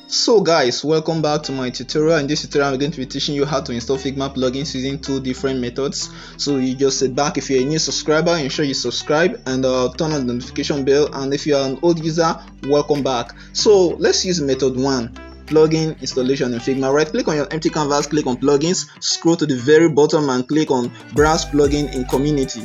So guys, welcome back to my tutorial. In this tutorial I'm going to be teaching you how to install Figma plugins using two different methods. So you just sit back. If you're a new subscriber, ensure you subscribe and turn on the notification bell, and if you're an old user, welcome back. So let's use method 1, plugin installation in Figma. Right click on your empty canvas, click on plugins, scroll to the very bottom and click on browse plugin in community.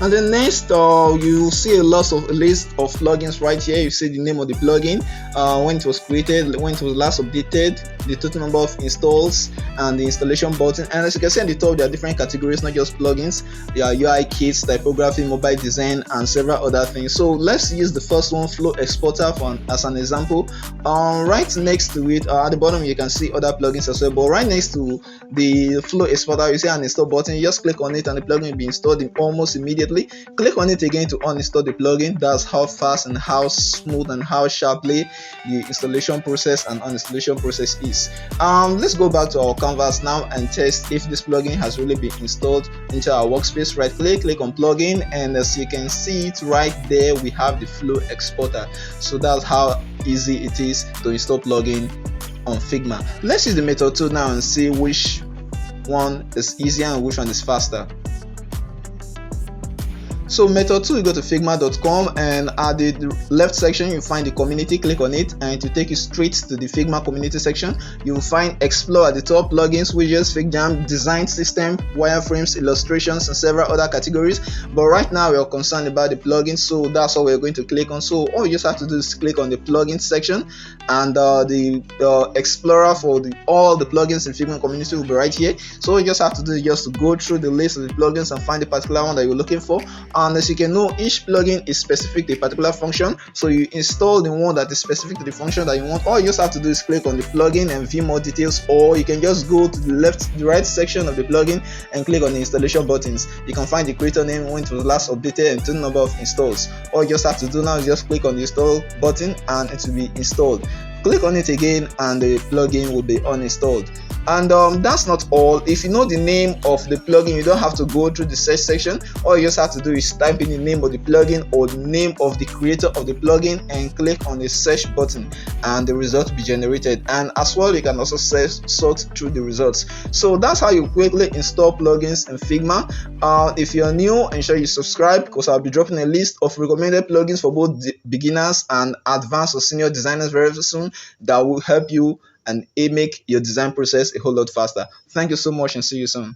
And then next, you see a list of plugins right here. You see the name of the plugin, when it was created, when it was last updated, the total number of installs, and the installation button. And as you can see at the top, there are different categories, not just plugins. There are UI kits, typography, mobile design, and several other things. So let's use the first one, Flow Exporter, as an example. Right next to it, at the bottom, you can see other plugins as well. But right next to the Flow Exporter, you see an install button. You just click on it, and the plugin will be installed almost immediately. Click on it again to uninstall the plugin. That's how fast and how smooth and how sharply the installation process and uninstallation process is. Let's go back to our canvas now and test if this plugin has really been installed into our workspace. Right click on plugin, and as you can see it right there, we have the Flow Exporter. So that's how easy it is to install plugin on Figma. Let's use the method 2 now and see which one is easier and which one is faster. So method 2, you go to figma.com, and at the left section you find the community. Click on it and it will take you straight to the Figma community section. You will find explore at the top, plugins, widgets, FigJam, design system, wireframes, illustrations, and several other categories. But right now we are concerned about the plugins, so that's what we're going to click on. So all you just have to do is click on the plugins section, and the explorer for all the plugins in Figma community will be right here. So all you just have to do is just to go through the list of the plugins and find the particular one that you're looking for. And as you can know, each plugin is specific to a particular function, so you install the one that is specific to the function that you want. All you just have to do is click on the plugin and view more details, or you can just go to the right section of the plugin and click on the installation buttons. You can find the creator name, when it was last updated, and total number of installs. All you just have to do now is just click on the install button and it will be installed. Click on it again and the plugin will be uninstalled. And that's not all. If you know the name of the plugin, you don't have to go through the search section. All you just have to do is type in the name of the plugin or the name of the creator of the plugin and click on the search button, and the result will be generated. And as well, you can also sort through the results. So that's how you quickly install plugins in Figma. If you're new, ensure you subscribe, because I'll be dropping a list of recommended plugins for both beginners and advanced or senior designers very soon that will help you and make your design process a whole lot faster. Thank you so much and see you soon.